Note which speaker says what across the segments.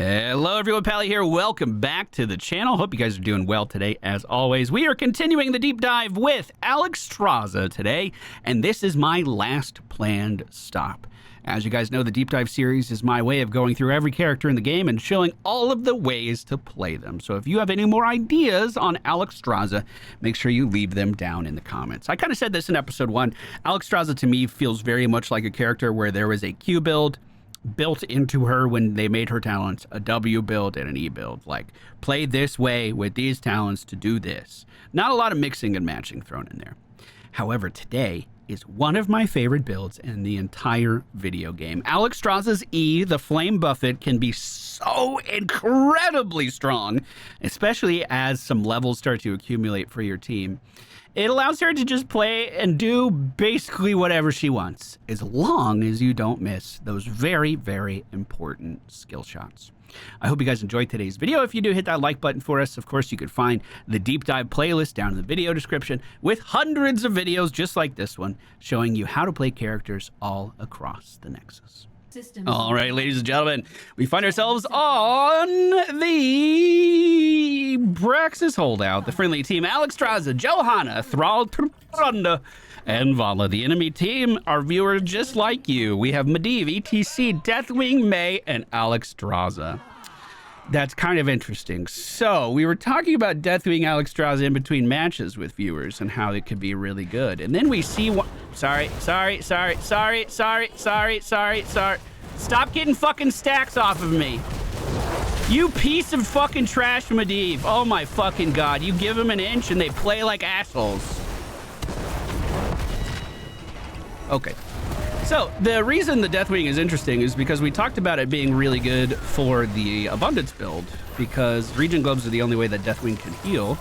Speaker 1: Hello everyone, Pally here. Welcome back to the channel. Hope you guys are doing well today. As always, we are continuing the deep dive with Alexstrasza today, and this is my last planned stop. As you guys know, the deep dive series is my way of going through every character in the game and showing all of the ways to play them. So if you have any more ideas on Alexstrasza, make sure you leave them down in the comments. I kind of said this in episode 1. Alexstrasza to me feels very much like a character where there was a Q build built into her when they made her talents, a W build and an E build. Like, play this way with these talents to do this. Not a lot of mixing and matching thrown in there. However, today is one of my favorite builds in the entire video game. Alexstrasza's E, the Flame Buffet, can be so incredibly strong, especially as some levels start to accumulate for your team. It allows her to just play and do basically whatever she wants, as long as you don't miss those very, very important skill shots. I hope you guys enjoyed today's video. If you do, hit that like button for us. Of course, you could find the deep dive playlist down in the video description with hundreds of videos just like this one, showing you how to play characters all across the Nexus. All right, ladies and gentlemen, we find ourselves on the Braxis holdout. The friendly team, Alexstrasza, Johanna, Thrall, Trunda, and Vala. The enemy team are viewers just like you. We have Medivh, ETC, Deathwing, May, and Alexstrasza. That's kind of interesting. So we were talking about Deathwing Alexstrasza in between matches with viewers and how it could be really good. And then we see what... Sorry. Stop getting fucking stacks off of me. You piece of fucking trash, Medivh. Oh my fucking god. You give them an inch and they play like assholes. Okay. So, the reason the Deathwing is interesting is because we talked about it being really good for the Abundance build, because Regen Globes are the only way that Deathwing can heal.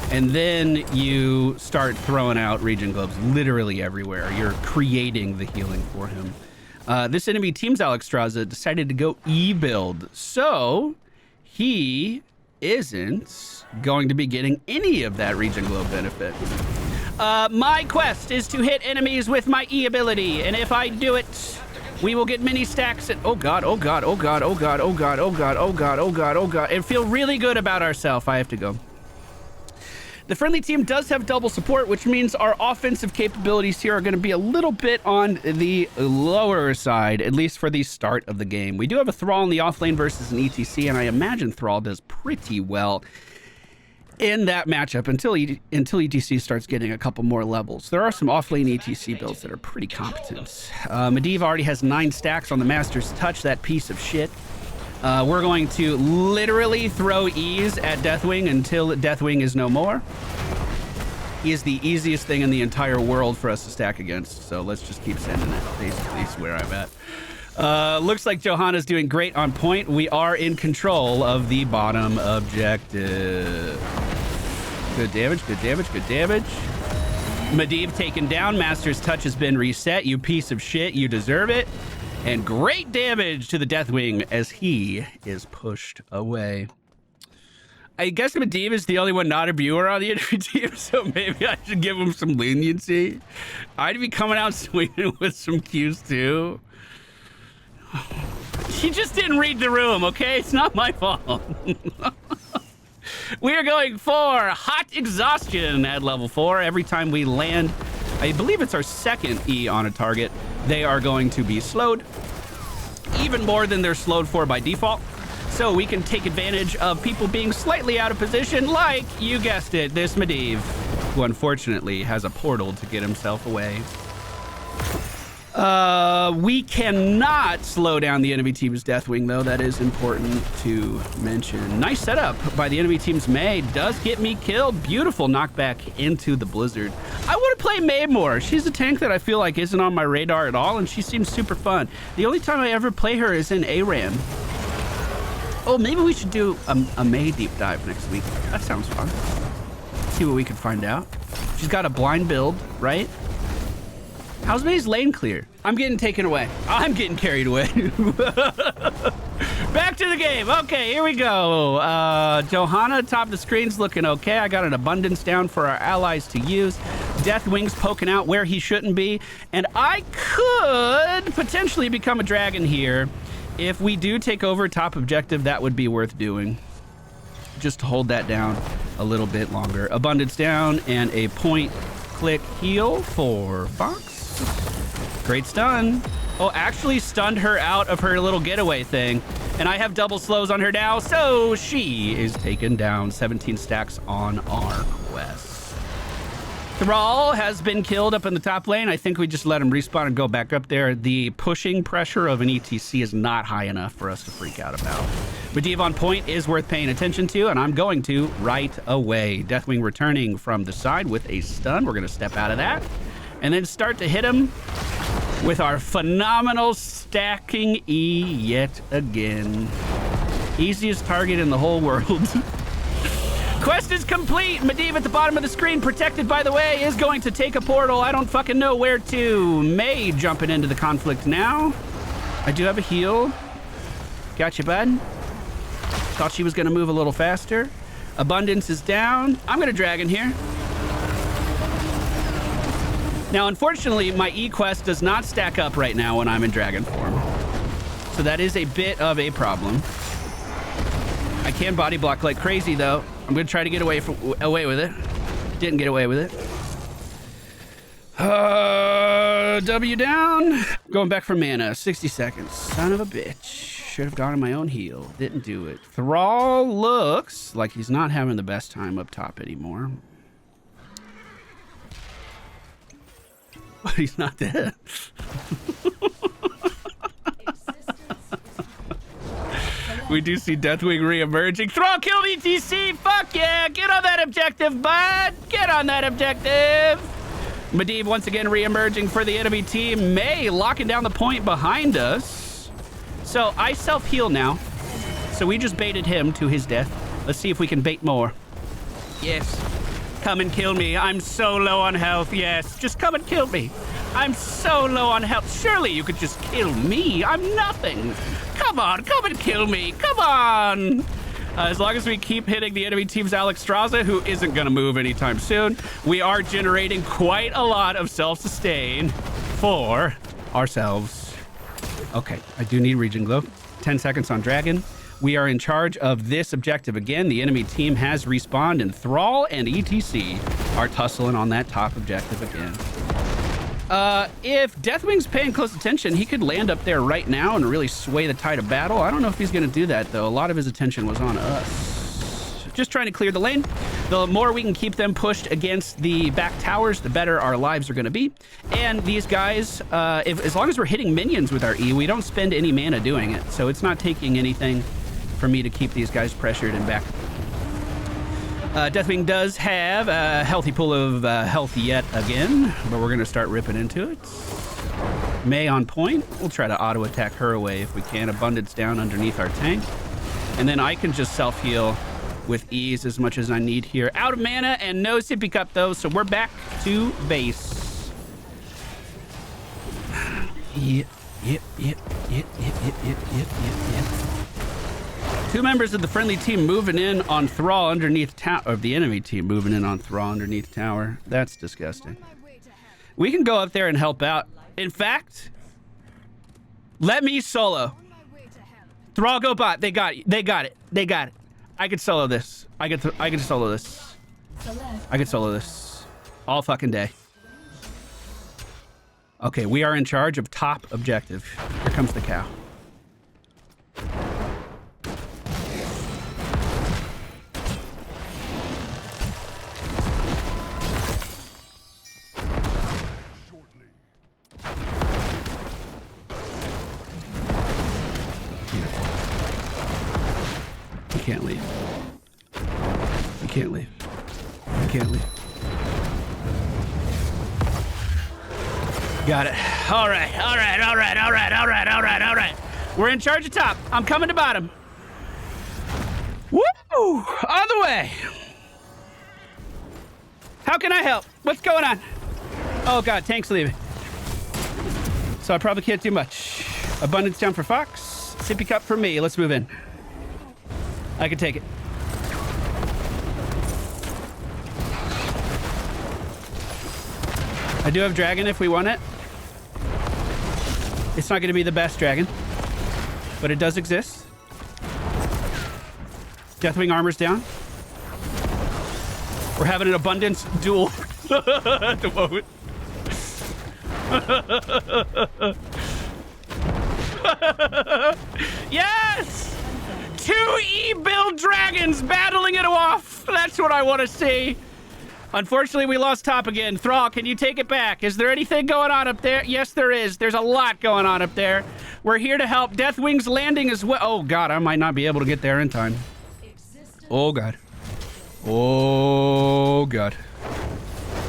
Speaker 1: And then you start throwing out Regen Globes literally everywhere. You're creating the healing for him. This enemy team's Alexstrasza decided to go E build, so he isn't going to be getting any of that Regen Globe benefit. My quest is to hit enemies with my E ability, and if I do it, we will get mini stacks and oh god, oh god, oh god, oh god, oh god, oh god, oh god, oh god, oh god, and feel really good about ourselves. I have to go. The friendly team does have double support, which means our offensive capabilities here are going to be a little bit on the lower side, at least for the start of the game. We do have a Thrall in the offlane versus an ETC, and I imagine Thrall does pretty well in that matchup until ETC starts getting a couple more levels. There are some offlane ETC builds that are pretty competent. Medivh already has 9 stacks on the Master's Touch, that piece of shit. We're going to literally throw E's at Deathwing until Deathwing is no more. He is the easiest thing in the entire world for us to stack against, so let's just keep sending it. Basically, is where I'm at. Looks like Johanna's doing great on point. We are in control of the bottom objective. Good damage, good damage, good damage. Medivh taken down. Master's Touch has been reset. You piece of shit. You deserve it. And great damage to the Deathwing as he is pushed away. I guess Medivh is the only one not a viewer on the enemy team, so maybe I should give him some leniency. I'd be coming out swinging with some Qs too. She just didn't read the room, okay? It's not my fault. We are going for Hot Exhaustion at level 4. Every time we land, I believe it's our second E on a target, they are going to be slowed even more than they're slowed for by default. So we can take advantage of people being slightly out of position, like, you guessed it, this Medivh, who unfortunately has a portal to get himself away. We cannot slow down the enemy team's Deathwing, though. That is important to mention. Nice setup by the enemy team's May. Does get me killed. Beautiful knockback into the Blizzard. I want to play May more. She's a tank that I feel like isn't on my radar at all, and she seems super fun. The only time I ever play her is in ARAM. Oh, maybe we should do a May deep dive next week. That sounds fun. See what we can find out. She's got a blind build, right? How's May's lane clear? I'm getting taken away. I'm getting carried away. Back to the game. Okay, here we go. Johanna, top of the screen's looking okay. I got an abundance down for our allies to use. Deathwing's poking out where he shouldn't be. And I could potentially become a dragon here If we do take over top objective, that would be worth doing. Just to hold that down a little bit longer. Abundance down and a point click heal for Fox. Great stun. Oh, actually stunned her out of her little getaway thing. And I have double slows on her now, so she is taken down. 17 stacks on our quest. Thrall has been killed up in the top lane. I think we just let him respawn and go back up there. The pushing pressure of an ETC is not high enough for us to freak out about. Medivh on point is worth paying attention to, and I'm going to right away. Deathwing returning from the side with a stun. We're going to step out of that and then start to hit him with our phenomenal stacking E yet again. Easiest target in the whole world. Quest is complete. Medivh at the bottom of the screen, protected by the way, is going to take a portal. I don't fucking know where to. May jumping into the conflict now. I do have a heal. Gotcha, bud. Thought she was going to move a little faster. Abundance is down. I'm going to dragon here. Now, unfortunately, my E-Quest does not stack up right now when I'm in dragon form. So that is a bit of a problem. I can body block like crazy, though. I'm going to try to get away with it. Didn't get away with it. W down. Going back for mana. 60 seconds. Son of a bitch. Should have gone on my own heal. Didn't do it. Thrall looks like he's not having the best time up top anymore. But he's not dead. We do see Deathwing re-emerging. Thrall killed ETC! Fuck yeah! Get on that objective, bud! Get on that objective! Medivh once again re-emerging for the enemy team. May locking down the point behind us. So I self-heal now. So we just baited him to his death. Let's see if we can bait more. Yes. Come and kill me. I'm so low on health. Yes, just come and kill me. I'm so low on health. Surely you could just kill me. I'm nothing. Come on, come and kill me. Come on. As long as we keep hitting the enemy team's Alexstrasza, who isn't going to move anytime soon, we are generating quite a lot of self-sustain for ourselves. Okay, I do need Regen Glow. 10 seconds on Dragon. We are in charge of this objective again. The enemy team has respawned, and Thrall and ETC are tussling on that top objective again. If Deathwing's paying close attention, he could land up there right now and really sway the tide of battle. I don't know if he's going to do that, though. A lot of his attention was on us. Just trying to clear the lane. The more we can keep them pushed against the back towers, the better our lives are going to be. And these guys, as long as we're hitting minions with our E, we don't spend any mana doing it. So it's not taking anything for me to keep these guys pressured and back. Deathwing does have a healthy pool of health yet again, but we're going to start ripping into it. May on point. We'll try to auto-attack her away if we can. Abundance down underneath our tank. And then I can just self-heal with ease as much as I need here. Out of mana and no sippy cup, though, so we're back to base. Yep. Two members of the friendly team moving in on Thrall underneath tower, of the enemy team moving in on Thrall underneath tower. That's disgusting. We can go up there and help out. In fact, let me solo. Thrall go bot. They got it. They got it. They got it. I could solo this. I could solo this. I could solo this all fucking day. Okay, we are in charge of top objective. Here comes the cow. You can't leave. You can't leave. You can't leave. Got it. All right. We're in charge of top. I'm coming to bottom. Woo! On the way. How can I help? What's going on? Oh God, tank's leaving. So I probably can't do much. Abundance down for Fox. Sippy cup for me. Let's move in. I can take it. I do have dragon if we want it. It's not going to be the best dragon. but it does exist. Deathwing armor's down. We're having an abundance duel at the moment. Yes! 2 E-build dragons battling it off. That's what I want to see. Unfortunately, we lost top again. Thrall, can you take it back? Is there anything going on up there? Yes, there is. There's a lot going on up there. We're here to help. Deathwing's landing as well. Oh, God, I might not be able to get there in time. Oh, God. Oh, God.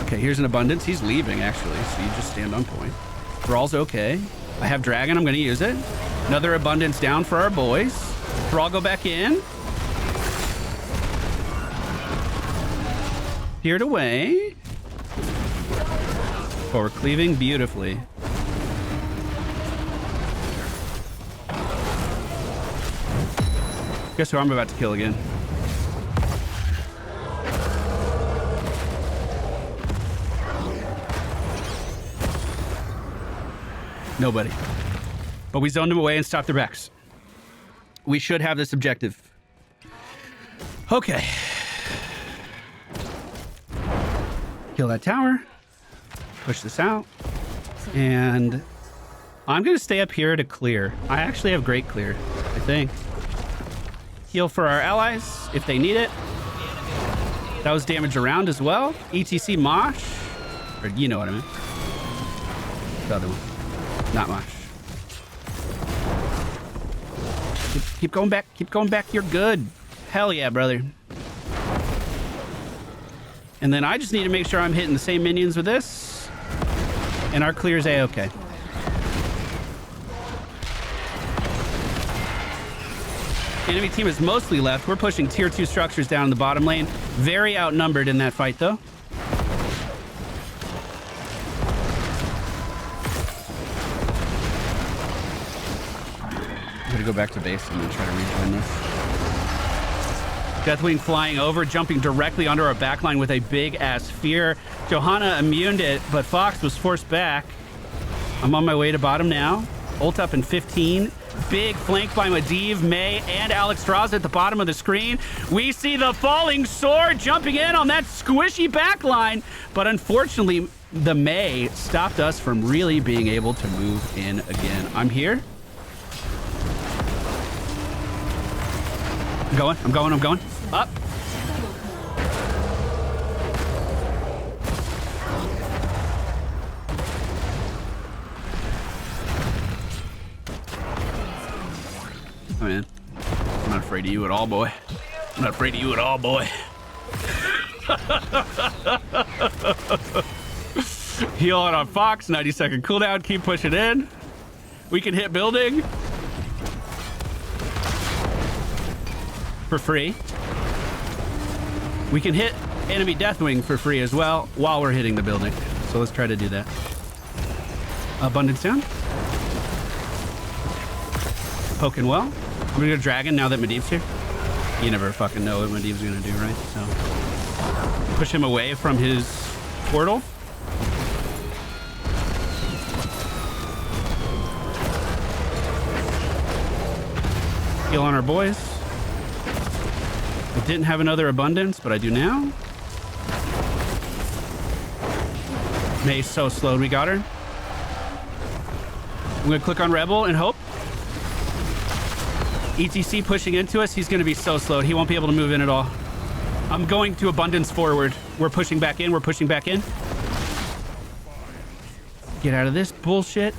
Speaker 1: Okay, here's an abundance. He's leaving, actually, so you just stand on point. Thrall's okay. I have dragon. I'm going to use it. Another abundance down for our boys. Thrall, go back in. Peered away. Oh, we're cleaving beautifully. Guess who I'm about to kill again? Nobody. But we zoned them away and stopped their backs. We should have this objective. Okay. Kill that tower. Push this out. And I'm going to stay up here to clear. I actually have great clear, I think. Heal for our allies if they need it. That was damage around as well. ETC Mosh. Or you know what I mean. The other one. Not Mosh. Keep going back. Keep going back. You're good. Hell yeah, brother. And then I just need to make sure I'm hitting the same minions with this. And our clear's A-okay. Enemy team is mostly left. We're pushing tier 2 structures down in the bottom lane. Very outnumbered in that fight, though. I'm gonna go back to base and then try to rejoin this. Deathwing flying over, jumping directly under our backline with a big-ass fear. Johanna immuned it, but Fox was forced back. I'm on my way to bottom now. Ult up in 15. Big flank by Medivh, May, and Alexstrasza at the bottom of the screen. We see the falling sword jumping in on that squishy backline, but unfortunately, the May stopped us from really being able to move in again. I'm here. I'm going. Up. Oh, man. I'm not afraid of you at all, boy. I'm not afraid of you at all, boy. Heal on Fox, 90-second cooldown. Keep pushing in. We can hit building. For free. We can hit enemy Deathwing for free as well while we're hitting the building. So let's try to do that. Abundance down. Poking well. I'm gonna go Dragon now that Medivh's here. You never fucking know what Medivh's gonna do, right? So push him away from his portal. Heal on our boys. I didn't have another abundance, but I do now. May's so slowed. We got her. I'm gonna click on Rebel and hope. ETC pushing into us. He's gonna be so slowed. He won't be able to move in at all. I'm going to abundance forward. We're pushing back in. We're pushing back in. Get out of this bullshit.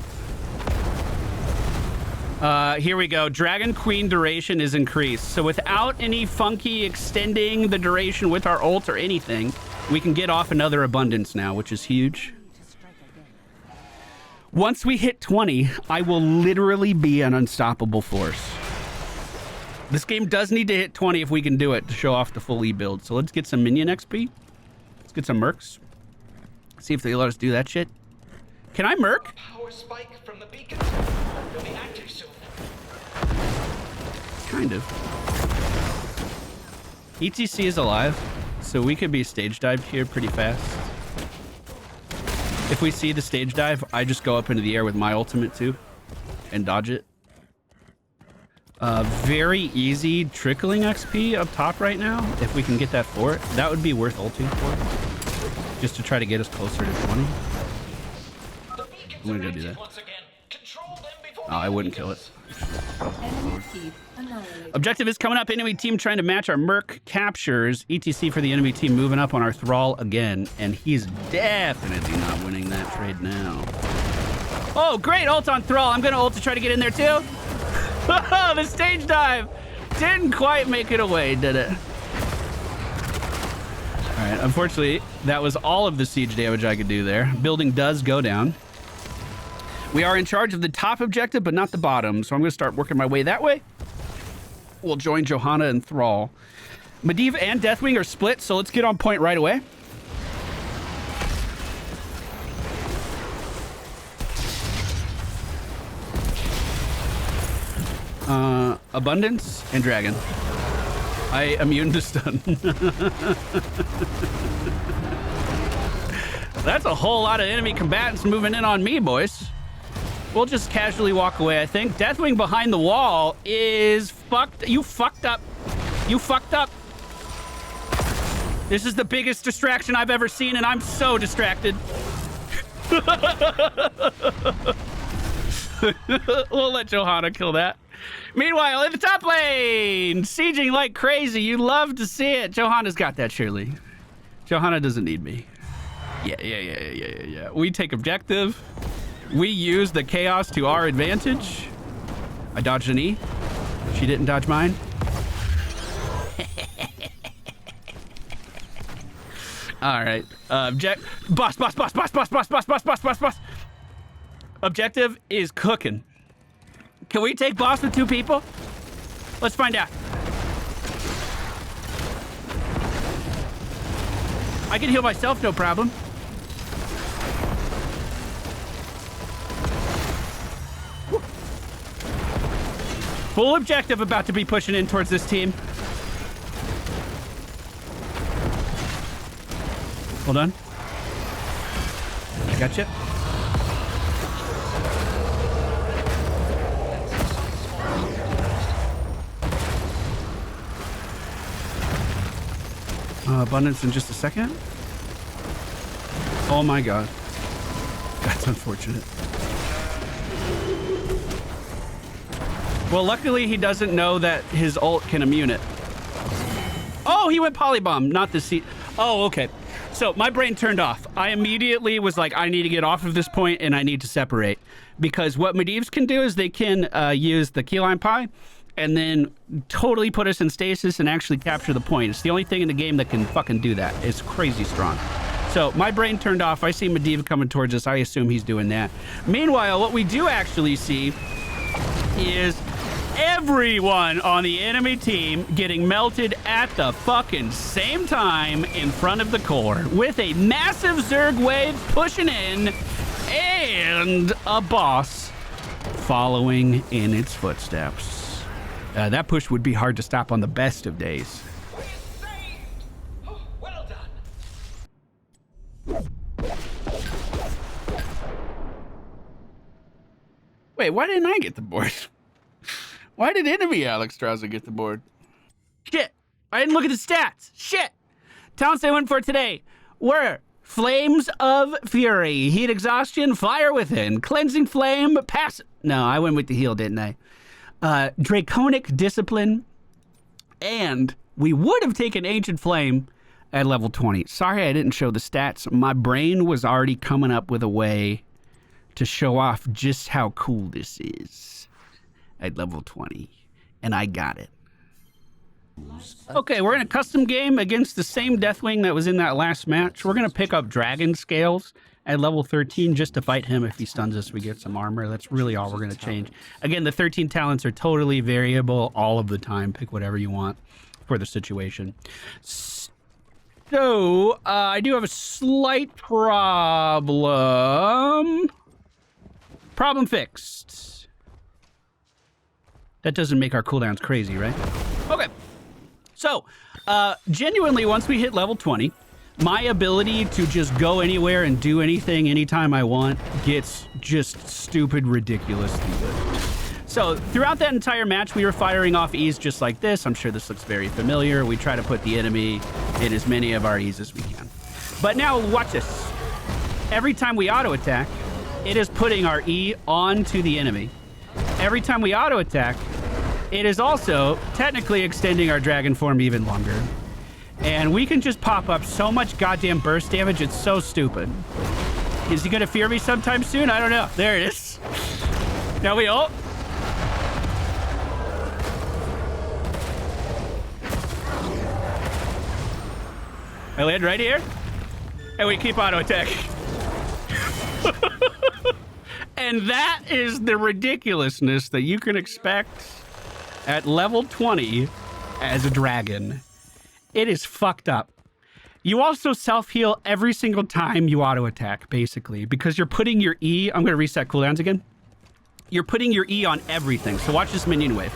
Speaker 1: Here we go. Dragon Queen duration is increased. So without any funky extending the duration with our ult or anything, we can get off another abundance now, which is huge. Once we hit 20, I will literally be an unstoppable force. This game does need to hit 20 if we can do it to show off the full E build. So let's get some minion XP. Let's get some mercs. See if they let us do that shit. Can I merc?
Speaker 2: Power spike from the beacon. Will be active soon.
Speaker 1: Kind of. ETC is alive, so we could be stage dived here pretty fast. If we see the stage dive, I just go up into the air with my ultimate too and dodge it. Very easy trickling XP up top right now. If we can get that fort, that would be worth ulting for. Just to try to get us closer to 20. I'm gonna go do that. Oh, I wouldn't kill it. Objective is coming up. Enemy team trying to match our Merc captures. ETC for the enemy team moving up on our Thrall again. And he's definitely not winning that trade now. Oh, great ult on Thrall. I'm going to ult to try to get in there too. The stage dive didn't quite make it away, did it? All right, unfortunately, that was all of the siege damage I could do there. Building does go down. We are in charge of the top objective, but not the bottom. So I'm going to start working my way that way. We'll join Johanna and Thrall. Medivh and Deathwing are split, so let's get on point right away. Abundance and Dragon. I immune to stun. That's a whole lot of enemy combatants moving in on me, boys. We'll just casually walk away, I think. Deathwing behind the wall is fucked. You fucked up. You fucked up. This is the biggest distraction I've ever seen, and I'm so distracted. We'll let Johanna kill that. Meanwhile, in the top lane, sieging like crazy. You love to see it. Johanna's got that, surely. Johanna doesn't need me. Yeah. We take objective. We use the chaos to our advantage. I dodged an E. She didn't dodge mine. All right. Boss. Objective is cooking. Can we take boss with 2 people? Let's find out. I can heal myself, no problem. Full objective about to be pushing in towards this team. Hold on. Gotcha. Abundance in just a second. Oh my god. That's unfortunate. Well, luckily he doesn't know that his ult can immune it. Oh, he went polybomb, not the seat. Oh, okay. So my brain turned off. I immediately was like, I need to get off of this point and I need to separate. Because what Medivhs can do is they can use the keyline pie and then totally put us in stasis and actually capture the point. It's the only thing in the game that can fucking do that. It's crazy strong. So my brain turned off. I see Medivh coming towards us. I assume he's doing that. Meanwhile, what we do actually see is everyone on the enemy team getting melted at the fucking same time in front of the core with a massive Zerg wave pushing in and a boss following in its footsteps. That push would be hard to stop on the best of days.
Speaker 2: Well done.
Speaker 1: Wait, why didn't I get the board? Why did enemy Alexstrasza get the board? Shit, I didn't look at the stats. Shit. Talents they went for today were Flames of Fury, Heat Exhaustion, Fire Within, Cleansing Flame, Pass. No, I went with the heal, didn't I? Draconic Discipline, and we would have taken Ancient Flame at level 20. Sorry I didn't show the stats. My brain was already coming up with a way to show off just how cool this is at level 20, and I got it. Okay, we're in a custom game against the same Deathwing that was in that last match. We're going to pick up Dragon Scales at level 13 just to fight him. If he stuns us, we get some armor. That's really all we're going to change. Again, the 13 talents are totally variable all of the time. Pick whatever you want for the situation. So, I do have a slight problem. Problem fixed. That doesn't make our cooldowns crazy, right? Okay. So, genuinely, once we hit level 20, my ability to just go anywhere and do anything anytime I want gets just stupid, ridiculously good. So throughout that entire match, we were firing off E's just like this. I'm sure this looks very familiar. We try to put the enemy in as many of our E's as we can. But now watch this. Every time we auto attack, it is putting our E onto the enemy. Every time we auto attack, it is also technically extending our dragon form even longer. And we can just pop up so much goddamn burst damage, it's so stupid. Is he gonna fear me sometime soon? I don't know. There it is. Now we ult. I land right here, and we keep auto attack. And that is the ridiculousness that you can expect at level 20 as a dragon. It is fucked up. You also self-heal every single time you auto-attack, basically, because you're putting your E... I'm going to reset cooldowns again. You're putting your E on everything, so watch this minion wave.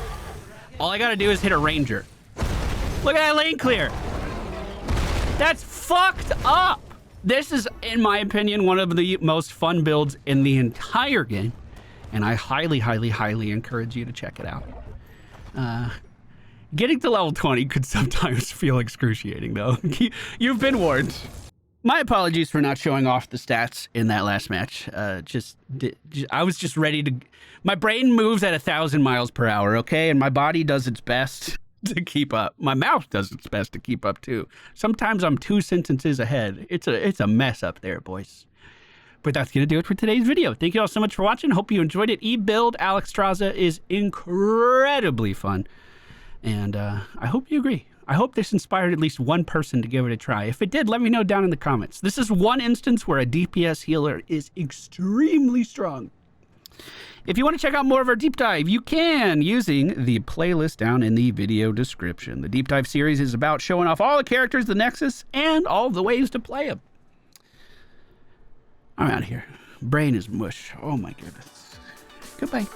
Speaker 1: All I got to do is hit a ranger. Look at that lane clear. That's fucked up. This is, in my opinion, one of the most fun builds in the entire game, and I highly, highly, highly encourage you to check it out. Getting to level 20 could sometimes feel excruciating, though. You've been warned. My apologies for not showing off the stats in that last match. I was just ready to... My brain moves at 1,000 miles per hour, okay? And my body does its best to keep up. My mouth does its best to keep up, too. Sometimes I'm 2 sentences ahead. It's a mess up there, boys. But that's going to do it for today's video. Thank you all so much for watching. Hope you enjoyed it. E-Build Alexstrasza is incredibly fun. And I hope you agree. I hope this inspired at least one person to give it a try. If it did, let me know down in the comments. This is one instance where a DPS healer is extremely strong. If you want to check out more of our deep dive, you can using the playlist down in the video description. The deep dive series is about showing off all the characters of the Nexus and all the ways to play them. I'm out of here. Brain is mush. Oh my goodness. Goodbye.